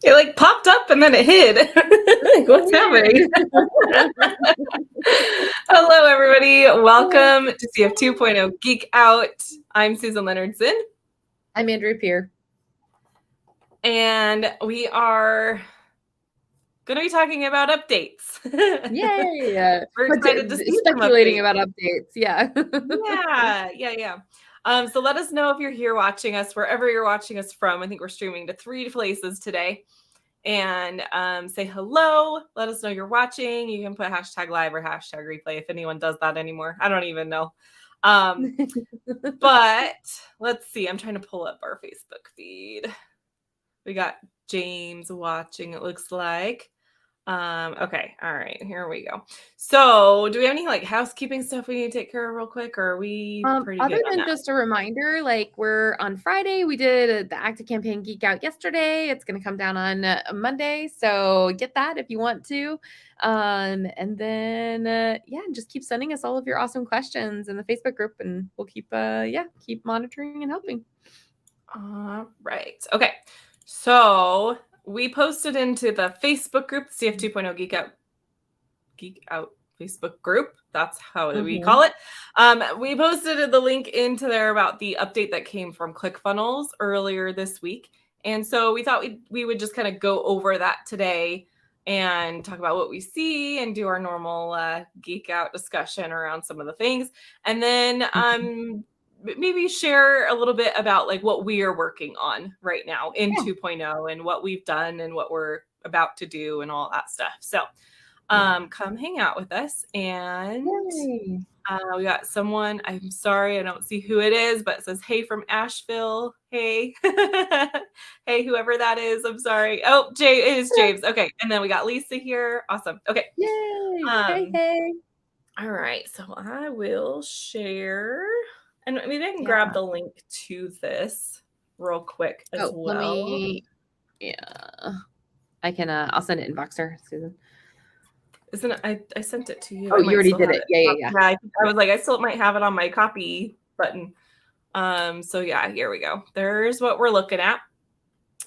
It like popped up and then it hid. Like, what's happening? Hello, everybody. Welcome to CF 2.0 Geek Out. I'm Susan Leonardson. I'm Andrew Peer. And we are going to be talking about updates. Yay! We're excited to see some speculating updates. about updates. Yeah. Yeah. So let us know if you're here watching us, wherever you're watching us from. I think we're streaming to 3 places today. And say hello. Let us know you're watching. You can put hashtag live or hashtag replay if anyone does that anymore. I don't even know. But let's see. I'm trying to pull up our Facebook feed. We got James watching, it looks like. Okay. All right. Here we go. So do we have any like housekeeping stuff we need to take care of real quick, or are we pretty other good on than that? just a reminder, like we're on Friday, we did the active campaign Geek Out yesterday. It's going to come down on Monday. So get that if you want to. And then, just keep sending us all of your awesome questions in the Facebook group and we'll keep monitoring and helping. All right. Okay. So we posted into the Facebook group, CF 2.0 Geek Out Facebook group. That's how we call it. We posted the link into there about the update that came from ClickFunnels earlier this week. And so we thought we would just kind of go over that today and talk about what we see and do our normal geek out discussion around some of the things. And then maybe share a little bit about like what we are working on right now in 2.0 and what we've done and what we're about to do and all that stuff. So come hang out with us. And we got someone, I'm sorry, I don't see who it is, but it says, hey, from Asheville. Hey. Hey, whoever that is. I'm sorry. Oh, it is James. Okay. And then we got Lisa here. Awesome. Okay. Yay. Hey. All right. So I will share. And maybe I can grab the link to this real quick as well. I can, I'll send it in Voxer, Susan. Isn't it? I sent it to you. Oh, you already did it. Yeah. I was like, I still might have it on my copy button. So yeah, here we go. There's what we're looking at.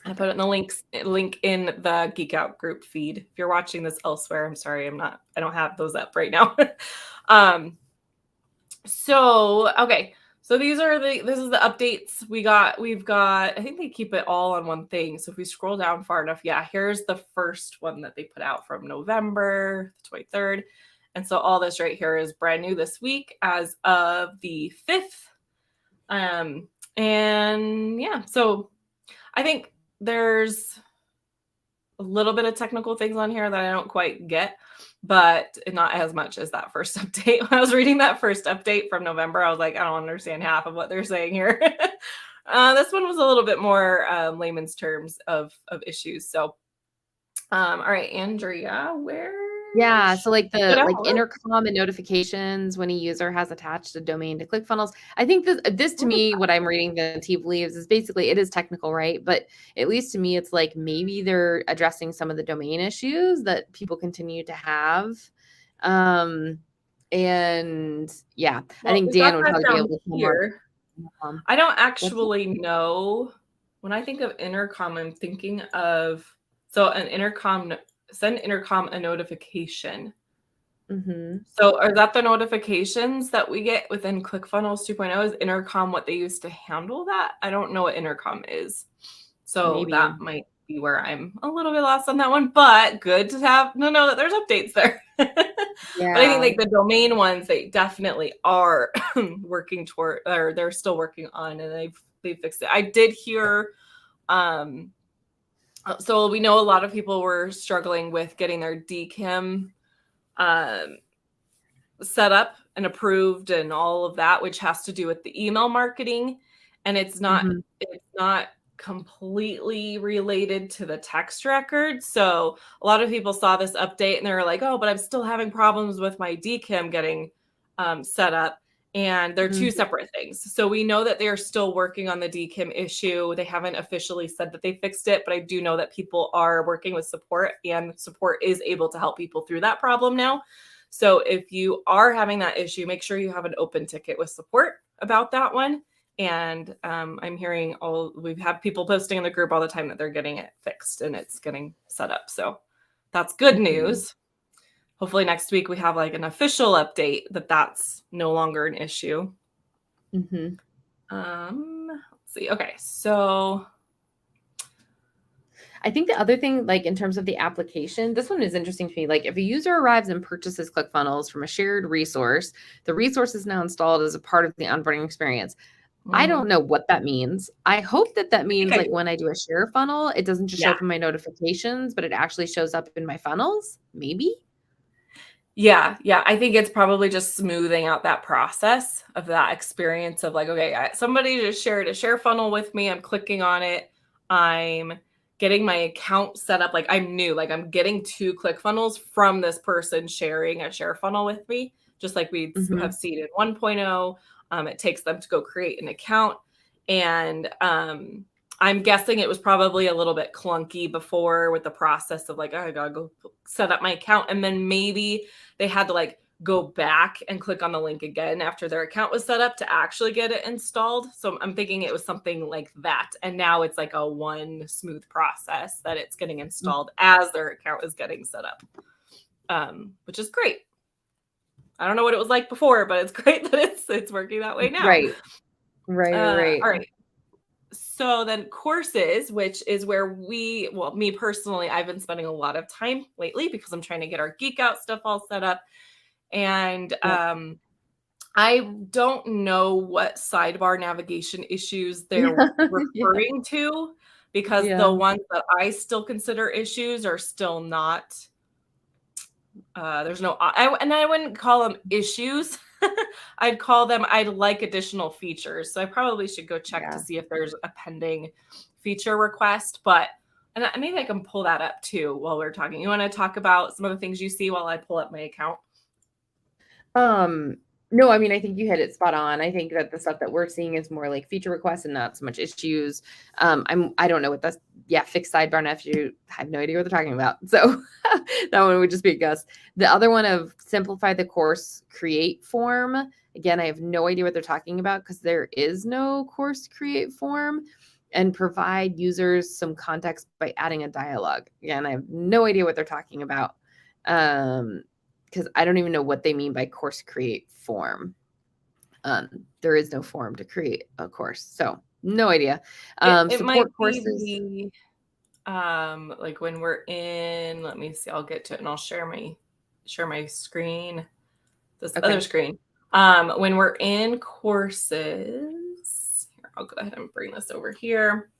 I put it in the link in the Geek Out group feed. If you're watching this elsewhere, I'm sorry, I don't have those up right now. Okay. So this is the updates we got. We've got, I think they keep it all on one thing. So if we scroll down far enough, here's the first one that they put out from November 23rd. And so all this right here is brand new this week as of the 5th. So I think there's a little bit of technical things on here that I don't quite get, but not as much as that first update. When I was reading that first update from November, I was like, I don't understand half of what they're saying here. This one was a little bit more layman's terms of issues. So, all right, Andrea, where? Yeah, so like intercom and notifications when a user has attached a domain to ClickFunnels. I think this to me, what I'm reading the tea leaves is basically, it is technical, right? But at least to me, it's like maybe they're addressing some of the domain issues that people continue to have. I think Dan would probably be able to here. I don't actually know. When I think of intercom, I'm thinking of an intercom. Send intercom a notification. So are that the notifications that we get within ClickFunnels 2.0? Is intercom what they use to handle that? I don't know what intercom is. So that might be where I'm a little bit lost on that one, but good to know that there's updates there. But I think like the domain ones, they definitely are working toward, or they're still working on, and they've fixed it. I did hear, so we know a lot of people were struggling with getting their DKIM set up and approved and all of that, which has to do with the email marketing. And it's not completely related to the text record. So a lot of people saw this update and they were like, oh, but I'm still having problems with my DKIM getting set up. And they're two separate things. So we know that they are still working on the DKIM issue. They haven't officially said that they fixed it, but I do know that people are working with support, and support is able to help people through that problem now. So if you are having that issue, make sure you have an open ticket with support about that one. And I'm hearing we have people posting in the group all the time that they're getting it fixed and it's getting set up. So that's good news. Hopefully next week we have like an official update that that's no longer an issue. Mm-hmm. Let's see. Okay, so I think the other thing, like in terms of the application, this one is interesting to me. Like if a user arrives and purchases ClickFunnels from a shared resource, the resource is now installed as a part of the onboarding experience. I don't know what that means. I hope that that means like when I do a share funnel, it doesn't just show up in my notifications, but it actually shows up in my funnels, maybe. Yeah. I think it's probably just smoothing out that process of that experience of like, okay, somebody just shared a share funnel with me. I'm clicking on it. I'm getting my account set up. Like I'm new, like I'm getting 2 ClickFunnels from this person sharing a share funnel with me, just like we have seen in 1.0. It takes them to go create an account. And I'm guessing it was probably a little bit clunky before with the process of like, oh, I gotta go set up my account. And then maybe they had to like go back and click on the link again after their account was set up to actually get it installed. So I'm thinking it was something like that. And now it's like a one smooth process that it's getting installed as their account is getting set up, which is great. I don't know what it was like before, but it's great that it's working that way now. Right. All right. So then courses, which is where me personally, I've been spending a lot of time lately because I'm trying to get our Geek Out stuff all set up. And I don't know what sidebar navigation issues they're referring to, because the ones that I still consider issues are still not, there's no, and I wouldn't call them issues. I'd call them, I'd like additional features. So I probably should go check to see if there's a pending feature request, and maybe I can pull that up too while we're talking. You want to talk about some of the things you see while I pull up my account? No, I mean, I think you hit it spot on. I think that the stuff that we're seeing is more like feature requests and not so much issues. I don't know what that's, fixed sidebar nav. I have no idea what they're talking about. So that one would just be a guess. The other one of simplify the course create form. Again, I have no idea what they're talking about because there is no course create form, and provide users some context by adding a dialogue. Again, I have no idea what they're talking about. Because I don't even know what they mean by course create form. There is no form to create a course, so no idea. It support might courses. be like when we're in, let me see, I'll get to it and I'll share my screen, this other screen. When we're in courses, here, I'll go ahead and bring this over here.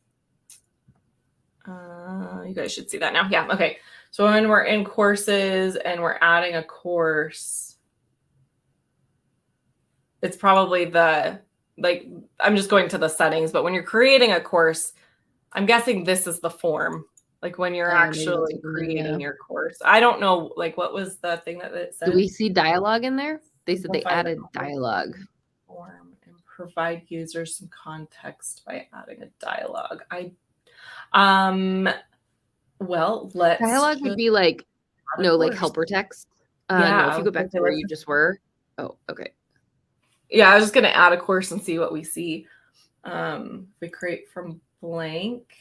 You guys should see that now. Yeah, okay. So when we're in courses and we're adding a course, it's probably I'm just going to the settings, but when you're creating a course, I'm guessing this is the form, like when you're actually creating your course. I don't know, like what was the thing that it said? Do we see dialogue in there? They said they added dialogue. Form and provide users some context by adding a dialogue. Well, let's dialogue would be like like helper text. No, if you go back to where you just were. Oh, okay. Yeah, I was just gonna add a course and see what we see. We create from blank.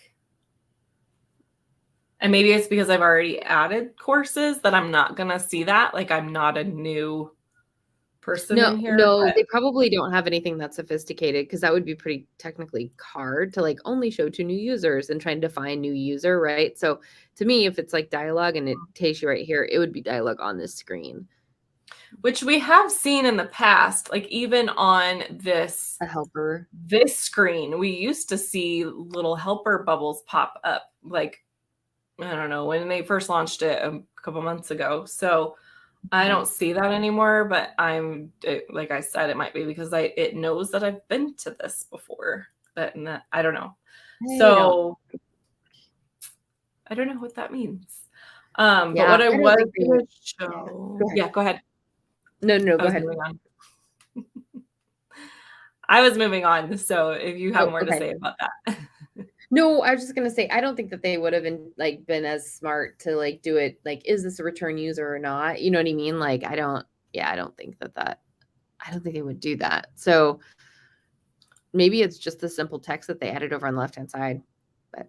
And maybe it's because I've already added courses that I'm not gonna see that. Like I'm not a new person in here. No, they probably don't have anything that sophisticated, because that would be pretty technically hard to like only show to new users and trying to find new user, right? So to me, if it's like dialogue and it takes you right here, it would be dialogue on this screen. Which we have seen in the past, like even on this screen, we used to see little helper bubbles pop up, like, I don't know, when they first launched it a couple months ago. So I don't see that anymore, but like I said, it might be because it knows that I've been to this before, but I don't know. So I don't know what that means. But what I was going to show, go ahead. No, go ahead. I was moving on. So if you have more to say about that. No, I was just gonna say, I don't think that they would have been as smart to like do it. Like, is this a return user or not? You know what I mean? Like, I don't think they would do that. So maybe it's just the simple text that they added over on the left-hand side. But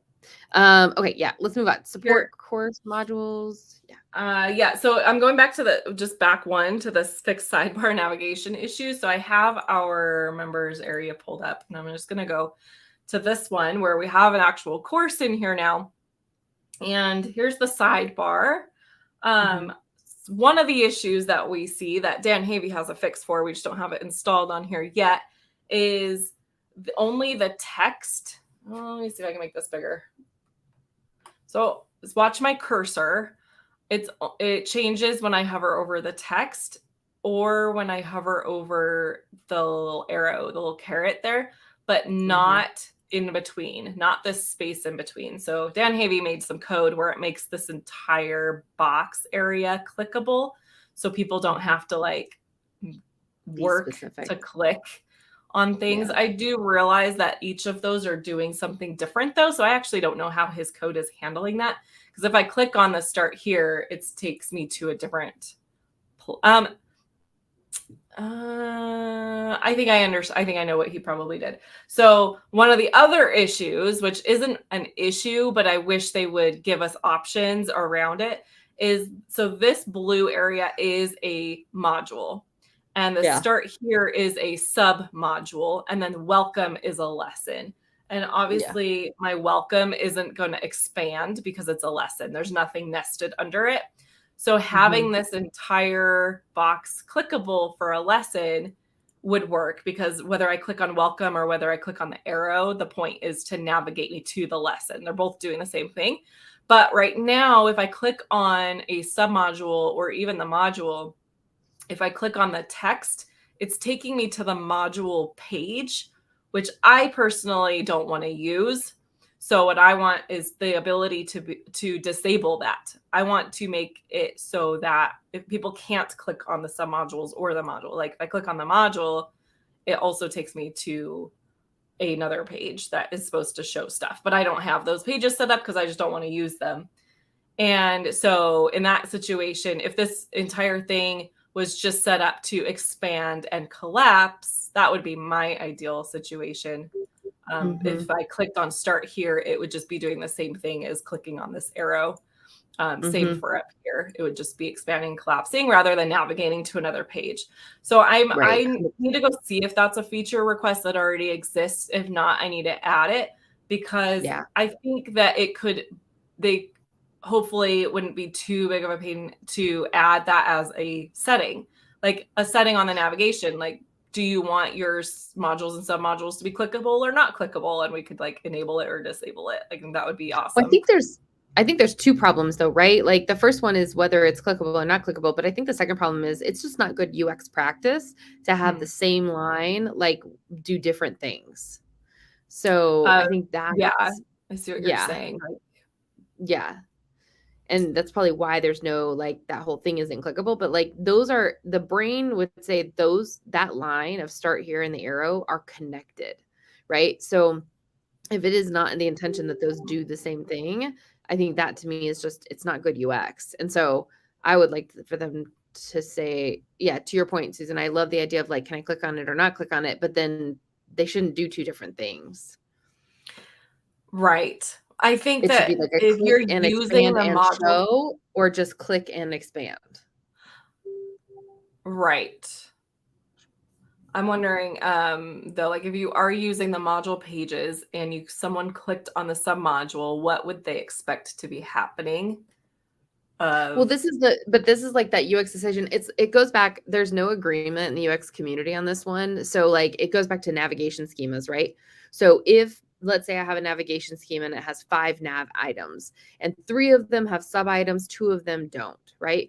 okay, yeah, let's move on. Support course modules. Yeah. So I'm going back to back one to this fixed sidebar navigation issue. So I have our members area pulled up, and I'm just going to go to this one where we have an actual course in here now. And here's the sidebar. One of the issues that we see that Dan Havey has a fix for, we just don't have it installed on here yet, is only the text. Oh, let me see if I can make this bigger. So let's watch my cursor. It changes when I hover over the text or when I hover over the little arrow, the little caret there, but not in between, not this space in between. So Dan Havey made some code where it makes this entire box area clickable, so people don't have to like work to click on things. I do realize that each of those are doing something different though, so I actually don't know how his code is handling that, because if I click on the start here, it takes me to a different I think I know what he probably did. So one of the other issues, which isn't an issue, but I wish they would give us options around it, is so this blue area is a module, and the start here is a sub module, and then welcome is a lesson. And obviously my welcome isn't going to expand because it's a lesson. There's nothing nested under it. So having this entire box clickable for a lesson would work, because whether I click on welcome or whether I click on the arrow, the point is to navigate me to the lesson. They're both doing the same thing. But right now, if I click on a submodule or even the module, if I click on the text, it's taking me to the module page, which I personally don't want to use. So what I want is the ability to disable that. I want to make it so that if people can't click on the submodules or the module, like if I click on the module, it also takes me to another page that is supposed to show stuff. But I don't have those pages set up because I just don't want to use them. And so in that situation, if this entire thing was just set up to expand and collapse, that would be my ideal situation. If I clicked on start here, it would just be doing the same thing as clicking on this arrow. Same for up here. It would just be expanding, collapsing rather than navigating to another page. So I need to go see if that's a feature request that already exists. If not, I need to add it, because I think that they hopefully it wouldn't be too big of a pain to add that as a setting, like a setting on the navigation. Like, do you want your modules and submodules to be clickable or not clickable? And we could like enable it or disable it. I think that would be awesome. Well, I think there's two problems though, right? Like the first one is whether it's clickable or not clickable. But I think the second problem is it's just not good UX practice to have the same line, like do different things. So I think that, I see what you're saying. And that's probably why there's no, like, that whole thing isn't clickable. But like the brain would say that line of start here and the arrow are connected, right? So if it is not in the intention that those do the same thing, I think that to me is just, it's not good UX. And so I would like for them to say, to your point, Susan, I love the idea of like, can I click on it or not click on it? But then they shouldn't do two different things. Right. I think that should be like if you're using the module, show, or just click and expand. Right. I'm wondering, though, like if you are using the module pages and someone clicked on the submodule, what would they expect to be happening? Well, this is like that UX decision. It goes back. There's no agreement in the UX community on this one. So like it goes back to navigation schemas, right? So if, let's say I have a navigation schema and it has 5 nav items and 3 of them have sub items, 2 of them don't, right?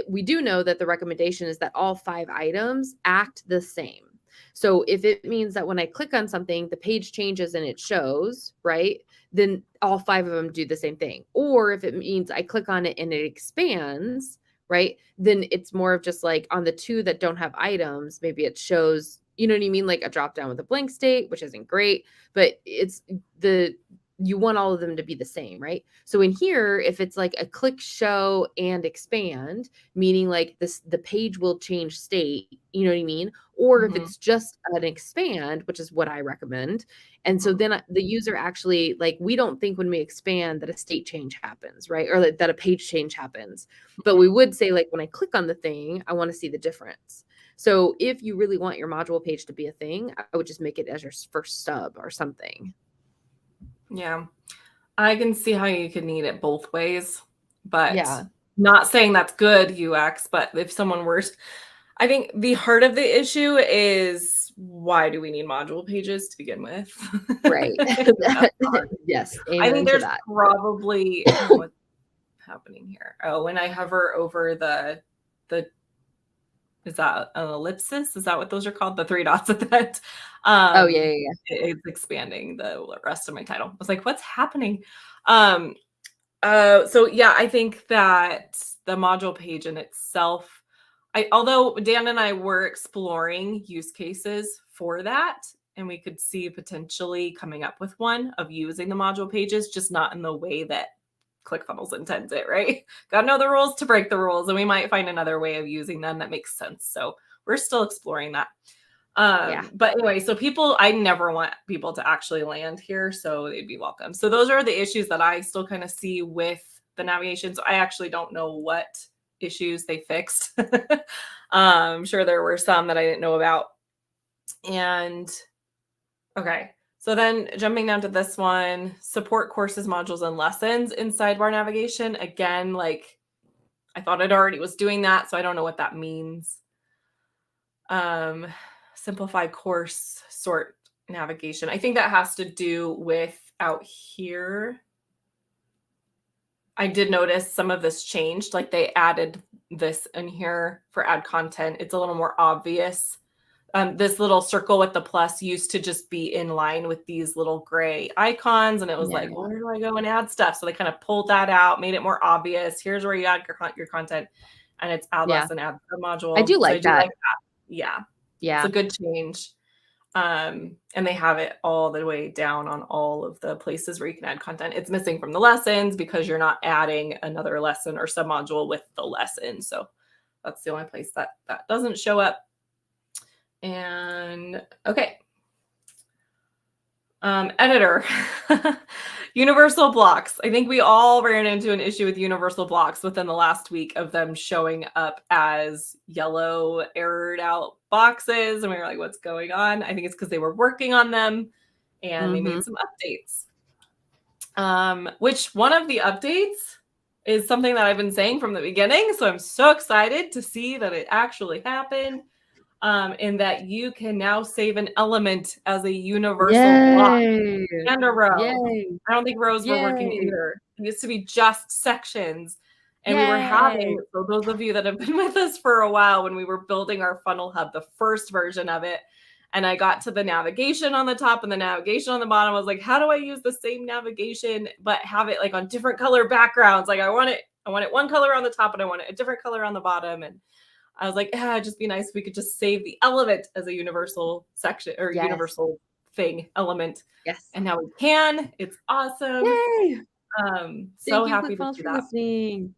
We do know that the recommendation is that all 5 items act the same. So if it means that when I click on something, the page changes and it shows, right? Then all 5 of them do the same thing. Or if it means I click on it and it expands, right? Then it's more of just like on the 2 that don't have items, maybe it shows, you know what I mean? Like a drop down with a blank state, which isn't great, but it's you want all of them to be the same, right? So in here, if it's like a click, show, and expand, meaning like the page will change state, you know what I mean? Or if it's just an expand, which is what I recommend. And so then the user actually, like, we don't think when we expand that a state change happens, right? Or that a page change happens. But we would say, like, when I click on the thing, I want to see the difference. So if you really want your module page to be a thing, I would just make it as your first sub or something. Yeah. I can see how you could need it both ways, but not saying that's good UX, but if someone were, I think the heart of the issue is, why do we need module pages to begin with? Right. Yes. I think there's that. probably, what's happening here? Oh, when I hover over the, is that an ellipsis? Is that what those are called? The three dots at the end. Oh, yeah. It's expanding the rest of my title. I was like, what's happening? So yeah, I think that the module page in itself, although Dan and I were exploring use cases for that, and we could see potentially coming up with one of using the module pages, just not in the way that ClickFunnels intends it, right? Got to know the rules to break the rules, and we might find another way of using them that makes sense. So we're still exploring that. But anyway, so I never want people to actually land here, so they'd be welcome. So those are the issues that I still kind of see with the navigation. So I actually don't know what issues they fixed. I'm sure there were some that I didn't know about. And okay, so then jumping down to this one, support courses, modules, and lessons in sidebar navigation. Again, like, I thought it already was doing that, so I don't know what that means. Simplify course sort navigation. I think that has to do with out here. I did notice some of this changed, like they added this in here for add content. It's a little more obvious. This little circle with the plus used to just be in line with these little gray icons, and it was like, well, where do I go and add stuff? So they kind of pulled that out, made it more obvious. Here's where you add your content, and it's add lesson, add the module. I do like that. Yeah. It's a good change. And they have it all the way down on all of the places where you can add content. It's missing from the lessons because you're not adding another lesson or submodule with the lesson. So that's the only place that doesn't show up. And okay. Editor. Universal blocks. I think we all ran into an issue with universal blocks within the last week of them showing up as yellow errored out boxes. And we were like, what's going on? I think it's because they were working on them and they made some updates. Which one of the updates is something that I've been saying from the beginning. So I'm so excited to see that it actually happened. In that you can now save an element as a universal block and a row. I don't think rows were working either. It used to be just sections. And we were having, so those of you that have been with us for a while, when we were building our funnel hub, the first version of it, and I got to the navigation on the top and the navigation on the bottom, I was like, how do I use the same navigation but have it like on different color backgrounds? Like I want it one color on the top and I want it a different color on the bottom. And I was like, it'd just be nice if we could just save the element as a universal section or universal thing element. Yes. And now we can. It's awesome. Yay. So happy to see for that. Listening.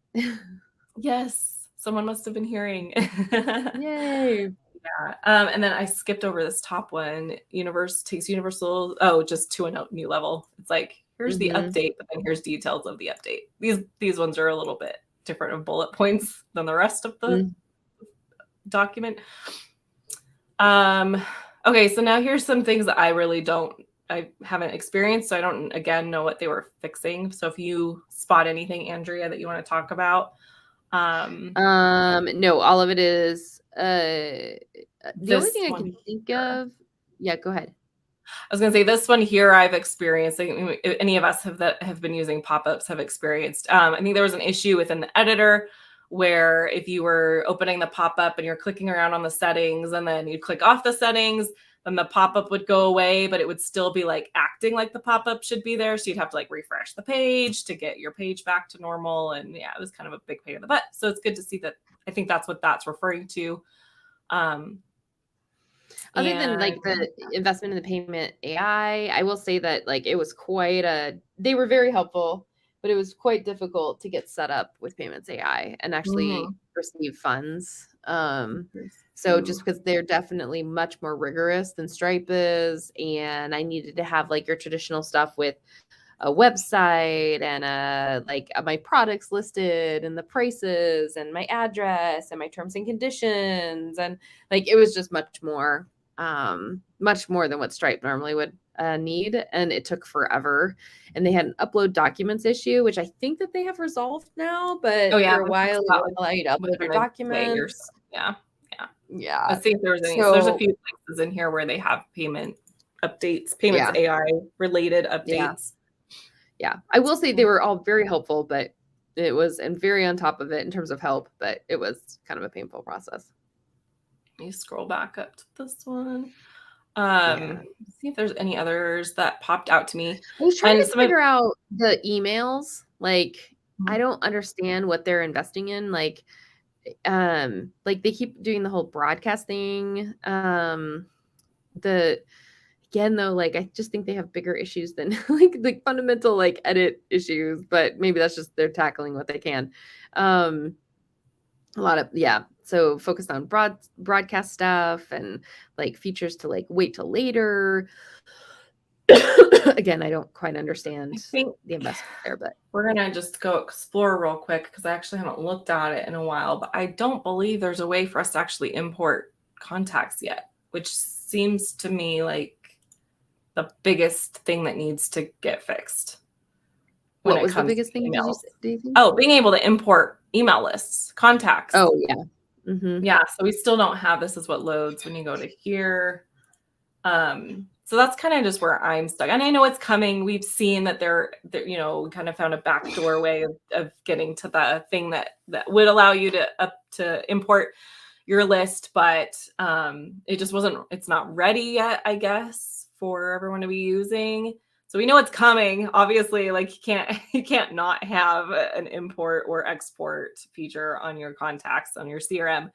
Yes. Someone must have been hearing. Yay. Yeah. And then I skipped over this top one. Universe takes universal. Just to a new level. It's like, here's the update, but then here's details of the update. These ones are a little bit different of bullet points than the rest of the document. Okay, so now here's some things that I haven't experienced, so I don't again know what they were fixing. So if you spot anything, Andrea, that you want to talk about. No, all of it is the only thing I can think of. Yeah, go ahead. I was going to say this one here I've experienced. Any of us that have been using pop-ups have experienced. I think there was an issue within the editor where if you were opening the pop-up and you're clicking around on the settings and then you click off the settings, then the pop-up would go away, but it would still be like acting like the pop-up should be there. So you'd have to like refresh the page to get your page back to normal. And yeah, it was kind of a big pain in the butt. So it's good to see that. I think that's what that's referring to. Other than And like the investment in the payment AI, I will say that like it was they were very helpful, but it was quite difficult to get set up with payments AI and actually receive funds. So just because they're definitely much more rigorous than Stripe is, and I needed to have like your traditional stuff with a website and my products listed and the prices and my address and my terms and conditions, and like it was just much more than what Stripe normally would need, and it took forever. And they had an upload documents issue, which I think that they have resolved now, but for a while it wouldn't allow you to upload your documents. Yeah. Yeah. Let's see if there's any. So there's a few places in here where they have payment updates, payments AI related updates. Yeah. I will say they were all very helpful, but it was, and very on top of it in terms of help, but it was kind of a painful process. Let me scroll back up to this one. See if there's any others that popped out to me. I was trying to figure out the emails. Like, I don't understand what they're investing in. Like they keep doing the whole broadcast thing. Again, though, like I just think they have bigger issues than like fundamental like edit issues, but maybe that's just they're tackling what they can. A lot of so focused on broadcast stuff and like features to like wait till later. Again, I don't quite understand the investment there, but we're gonna just go explore real quick because I actually haven't looked at it in a while, but I don't believe there's a way for us to actually import contacts yet, which seems to me like the biggest thing that needs to get fixed. What was the biggest thing? Do you think? Oh, being able to import email lists, contacts. Oh, yeah. Mm-hmm. Yeah, so we still don't have, this is what loads when you go to here. So that's kind of just where I'm stuck. And I know it's coming. We've seen that they're we kind of found a backdoor way of getting to the thing that would allow you to import your list, but it just it's not ready yet, I guess, for everyone to be using. So we know it's coming. Obviously, like you can't not have an import or export feature on your contacts on your CRM.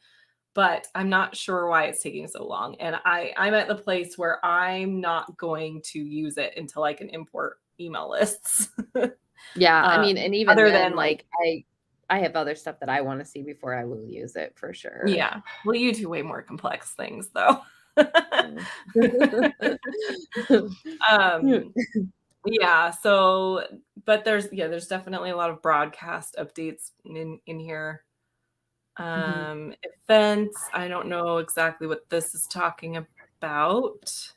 But I'm not sure why it's taking so long. And I'm at the place where I'm not going to use it until I can import email lists. Yeah, I mean, and even other than like I have other stuff that I want to see before I will use it for sure. Yeah. Well, you do way more complex things though. Yeah. So, but there's definitely a lot of broadcast updates in here. Events. I don't know exactly what this is talking about.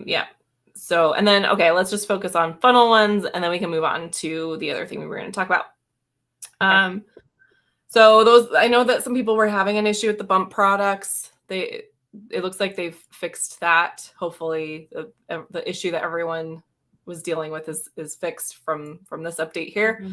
Yeah. So, and then, okay, let's just focus on funnel ones and then we can move on to the other thing we were going to talk about. Okay. So I know that some people were having an issue with the bump products. It looks like they've fixed that. Hopefully the issue that everyone was dealing with is fixed from this update here.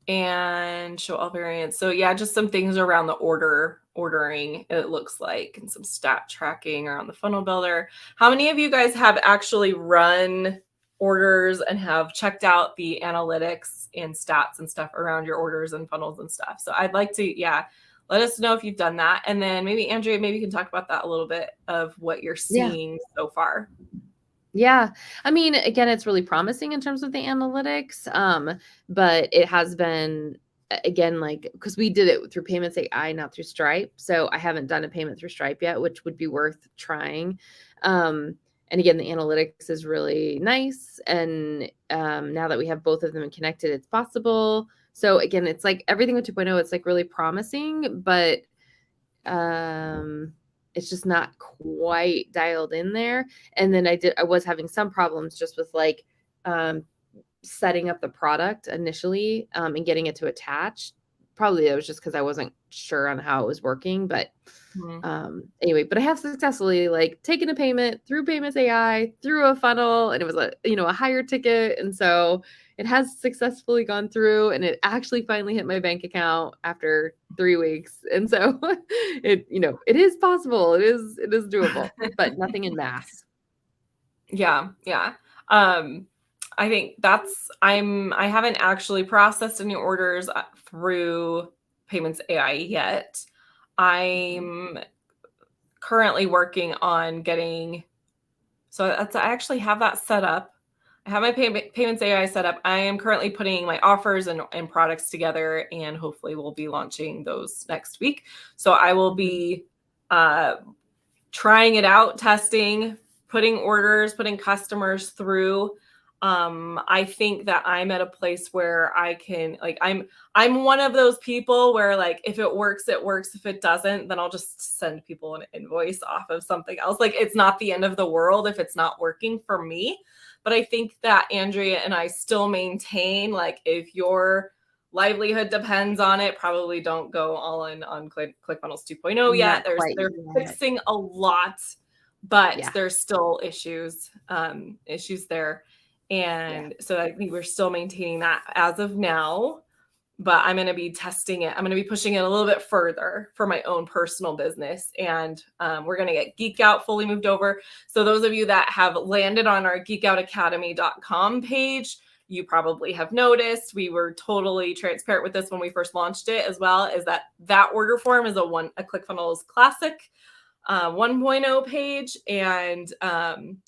And show all variants. So yeah, just some things around the ordering, it looks like, and some stat tracking around the funnel builder. How many of you guys have actually run orders and have checked out the analytics and stats and stuff around your orders and funnels and stuff? So I'd like to, let us know if you've done that. And then maybe Andrea, maybe you can talk about that a little bit of what you're seeing so far. Yeah. I mean, again, it's really promising in terms of the analytics. But it has been, again, like, because we did it through Payments AI, not through Stripe. So I haven't done a payment through Stripe yet, which would be worth trying. And again, the analytics is really nice. And now that we have both of them connected, it's possible. So again, it's like everything with 2.0, it's like really promising, but it's just not quite dialed in there. And then I was having some problems just with like setting up the product initially and getting it to attach. Probably it was just because I wasn't sure on how it was working, but anyway, but I have successfully like taken a payment through Payments AI through a funnel, and it was a higher ticket, and so it has successfully gone through, and it actually finally hit my bank account after 3 weeks, and so it is possible, it is doable, but nothing in mass. Yeah. I think I haven't actually processed any orders through Payments AI yet. I'm currently working on getting, so I actually have that set up. I have my payments AI set up. I am currently putting my offers and products together, and hopefully we'll be launching those next week. So I will be trying it out, testing, putting orders, putting customers through. I think that I'm at a place where I can, like, I'm one of those people where, like, if it works, it works. If it doesn't, then I'll just send people an invoice off of something else. Like, it's not the end of the world if it's not working for me. But I think that Andrea and I still maintain, like, if your livelihood depends on it, probably don't go all in on ClickFunnels 2.0 yet. They're fixing a lot, but there's still issues there. And so I think we're still maintaining that as of now, but I'm going to be testing it. I'm going to be pushing it a little bit further for my own personal business. And we're going to get Geek Out fully moved over. So those of you that have landed on our geekoutacademy.com page, you probably have noticed we were totally transparent with this when we first launched it, as well, is that order form is a ClickFunnels Classic 1.0 page. And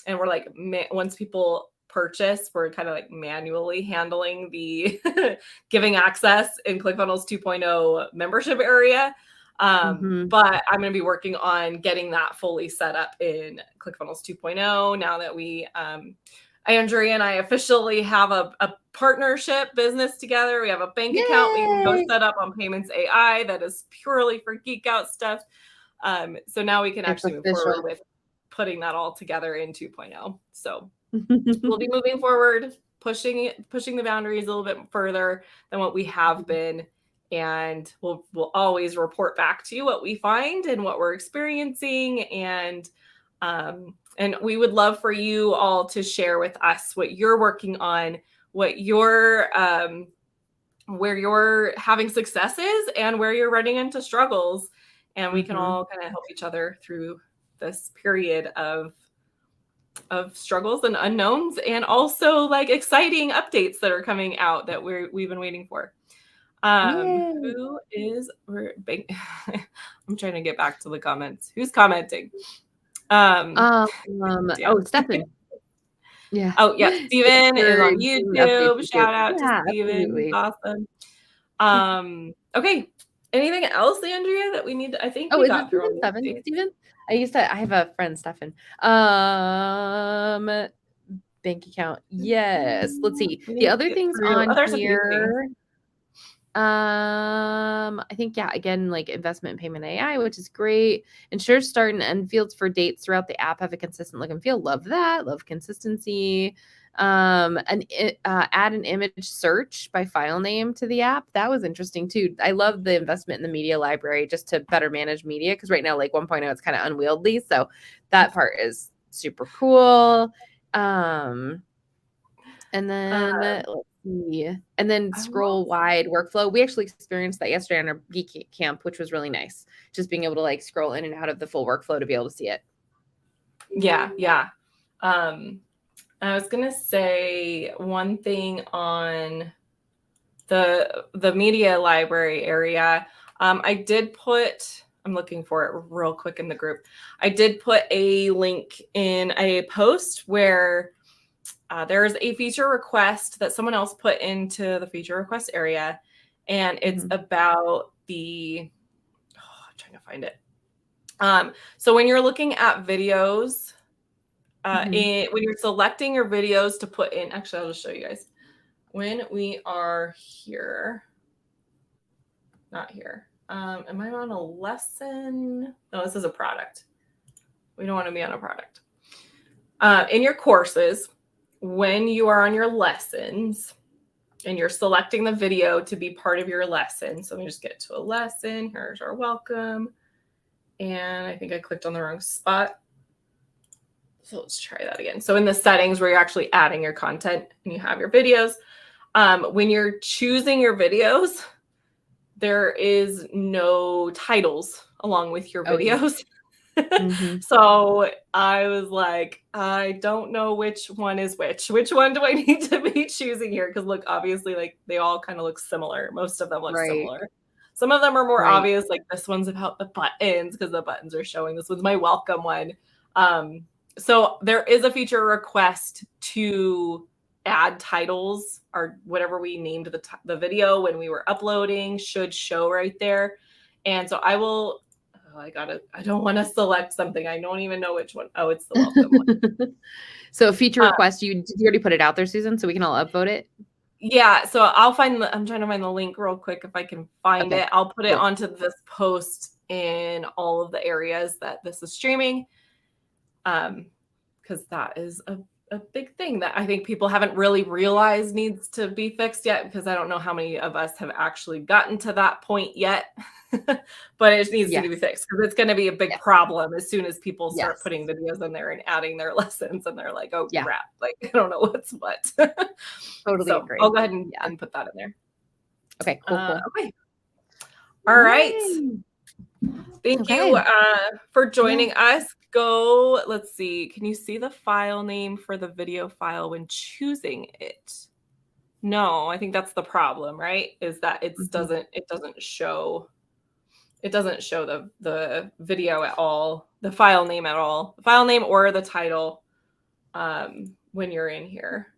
we're like, once people purchase, we're kind of like manually handling the giving access in ClickFunnels 2.0 membership area. But I'm going to be working on getting that fully set up in ClickFunnels 2.0 now that we, Andrea and I officially have a partnership business together. We have a bank account we can go set up on Payments AI that is purely for Geek Out stuff. So now we can actually move forward with putting that all together in 2.0. So we'll be moving forward, pushing the boundaries a little bit further than what we have been. And we'll always report back to you what we find and what we're experiencing. And we would love for you all to share with us what you're working on, what you're where you're having successes and where you're running into struggles. And we can all kind of help each other through this period of struggles and unknowns, and also like exciting updates that are coming out that we've been waiting for. Who is I'm trying to get back to the comments. Who's commenting? Oh, Stefan. Yeah. Oh, yeah. Steven is on YouTube. Shout out to Steven. Awesome. Okay. Anything else, Andrea, that we need to, I think we got through on Steven? I have a friend, Stefan. Bank account. Yes. Let's see. The other things on here. I think, again, like investment and payment AI, which is great. Ensure start and end fields for dates throughout the app have a consistent look and feel. Love that. Love consistency. Add an image search by file name to the app. That was interesting too. I love the investment in the media library just to better manage media, because right now, like 1.0, it's kind of unwieldy. So that part is super cool. And then let's see. And then scroll wide workflow. We actually experienced that yesterday on our Geek Camp, which was really nice. Just being able to like scroll in and out of the full workflow to be able to see it. Yeah. I was gonna say one thing on the media library area. I did put, I'm looking for it real quick in the group. I did put a link in a post where there's a feature request that someone else put into the feature request area, and it's about I'm trying to find it. So when you're looking at videos, when you're selecting your videos to put in, actually, I'll just show you guys. When we are here, not here. Am I on a lesson? No, this is a product. We don't want to be on a product. In your courses, when you are on your lessons and you're selecting the video to be part of your lesson. So let me just get to a lesson. Here's our welcome. And I think I clicked on the wrong spot. So let's try that again. So in the settings where you're actually adding your content and you have your videos, when you're choosing your videos, there is no titles along with your videos. So I was like, I don't know which one is which. Which one do I need to be choosing here? Because look, obviously, like they all kind of look similar. Most of them look similar. Some of them are more Right. obvious, like this one's about the buttons because the buttons are showing. This one's my welcome one. So there is a feature request to add titles or whatever we named the video when we were uploading should show right there. And so I will, I don't want to select something. I don't even know which one. Oh, it's the welcome one. So feature request, did you already put it out there, Susan, so we can all upvote it? Yeah, so I'm trying to find the link real quick if I can find it. I'll put it onto this post in all of the areas that this is streaming. Because that is a big thing that I think people haven't really realized needs to be fixed yet, because I don't know how many of us have actually gotten to that point yet. But it needs to be fixed because it's going to be a big problem as soon as people start putting videos in there and adding their lessons, and they're like, oh crap, like I don't know what's what. Totally so agree. I'll go ahead and put that in there. Okay, cool. Okay. All right. Thank you for joining us. Let's see. Can you see the file name for the video file when choosing it? No, I think that's the problem, right? Is that it doesn't show the video at all, the file name at all, the file name or the title when you're in here.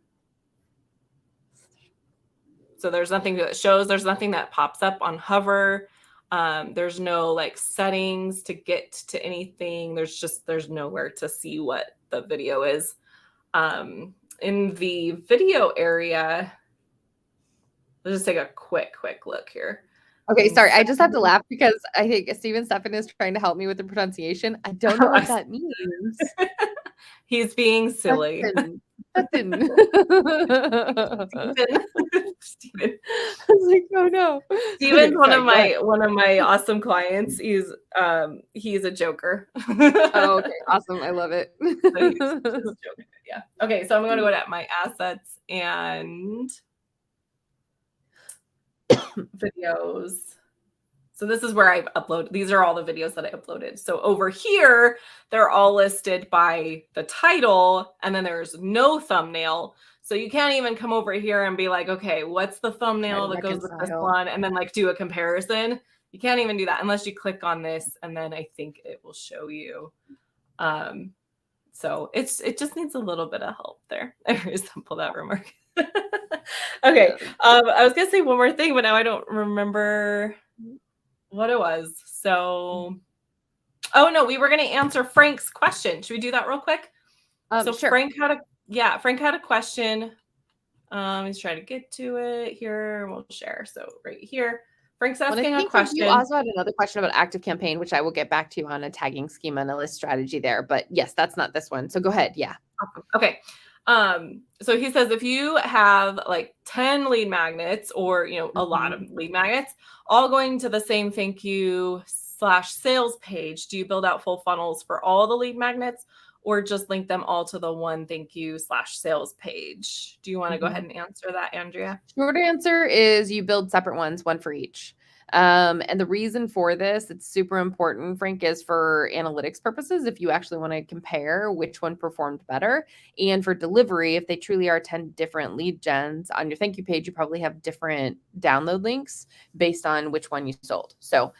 So there's nothing that shows, there's nothing that pops up on hover. There's no like settings to get to anything. There's nowhere to see what the video is. In the video area, let's just take a quick look here. Okay, sorry. I just have to laugh because I think Stephen is trying to help me with the pronunciation. I don't know what that means. He's being silly. Steven. Steven. I was like, oh no. Steven's one of my awesome clients. He's a joker. Oh, okay. Awesome. I love it. So he's just joking. Yeah. Okay, so I'm going to go to my assets and videos. So this is where I've uploaded. These are all the videos that I uploaded. So over here, they're all listed by the title, and then there's no thumbnail. So you can't even come over here and be like, okay, what's the thumbnail that goes with this one? And then like do a comparison. You can't even do that unless you click on this, and then I think it will show you. So it just needs a little bit of help there. I resemble that remark. Okay. I was gonna say one more thing, but now I don't remember what it was. So, oh no, we were going to answer Frank's question. Should we do that real quick? So sure. Frank had a question. He's trying to get to it here. We'll share. So right here, Frank's asking a question. You also had another question about active campaign, which I will get back to you on a tagging schema and a list strategy there. But yes, that's not this one. So go ahead. Yeah. Okay. So he says, if you have like 10 lead magnets or, a lot of lead magnets all going to the same thank you /sales page, do you build out full funnels for all the lead magnets or just link them all to the one thank you /sales page? Do you want to go ahead and answer that, Andrea? Short answer is you build separate ones, one for each. And the reason for this, it's super important, Frank, is for analytics purposes. If you actually want to compare which one performed better, and for delivery, if they truly are 10 different lead gens on your thank you page, you probably have different download links based on which one you sold. So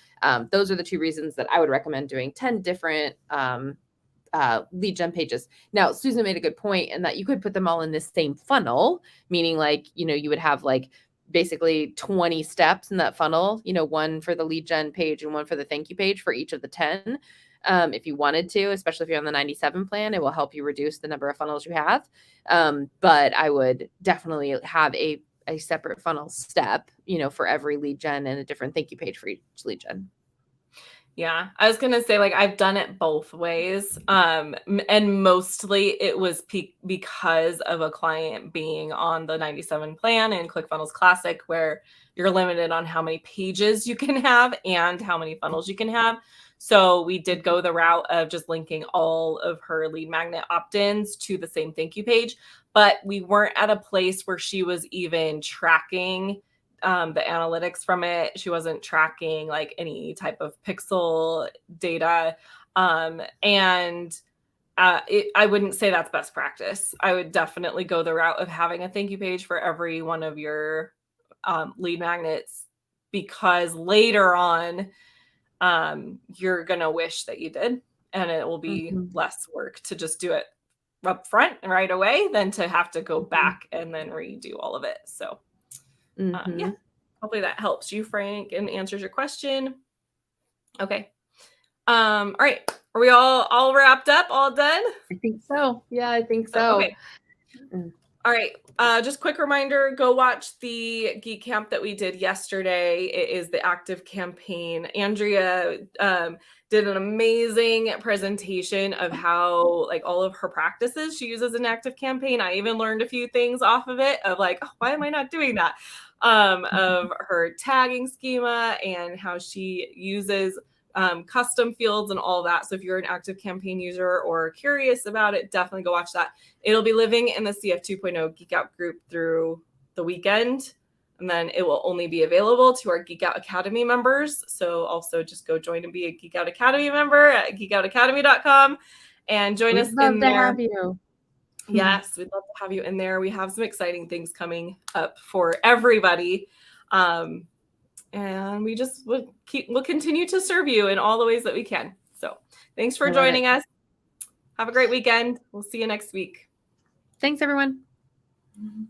those are the two reasons that I would recommend doing 10 different lead gen pages. Now, Susan made a good point in that you could put them all in this same funnel, meaning like, you would have like basically 20 steps in that funnel, one for the lead gen page and one for the thank you page for each of the 10. If you wanted to, especially if you're on the 97 plan, it will help you reduce the number of funnels you have. But I would definitely have a separate funnel step, for every lead gen and a different thank you page for each lead gen. Yeah, I was going to say, like, I've done it both ways. And mostly it was because of a client being on the 97 plan in ClickFunnels Classic, where you're limited on how many pages you can have and how many funnels you can have. So we did go the route of just linking all of her lead magnet opt-ins to the same thank you page, but we weren't at a place where she was even tracking the analytics from it. She wasn't tracking like any type of pixel data. I wouldn't say that's best practice. I would definitely go the route of having a thank you page for every one of your lead magnets because later on, you're going to wish that you did, and it will be less work to just do it up front and right away than to have to go back and then redo all of it. So yeah, hopefully that helps you, Frank, and answers your question. Okay. All right. Are we all wrapped up? All done? I think so. Yeah, I think so. Okay. All right. Just quick reminder, go watch the Geek Camp that we did yesterday. It is the active campaign. Andrea did an amazing presentation of how, like, all of her practices she uses an active campaign. I even learned a few things off of it of like, oh, why am I not doing that? Of her tagging schema and how she uses custom fields and all that. So if you're an active campaign user or curious about it, definitely go watch that. It'll be living in the CF 2.0 Geek Out group through the weekend. And then it will only be available to our Geek Out Academy members. So also just go join and be a Geek Out Academy member at geekoutacademy.com and join us in there. Have you. Yes, we'd love to have you in there. We have some exciting things coming up for everybody. And we just we'll continue to serve you in all the ways that we can. So thanks for joining us. Have a great weekend. We'll see you next week. Thanks, everyone. Mm-hmm.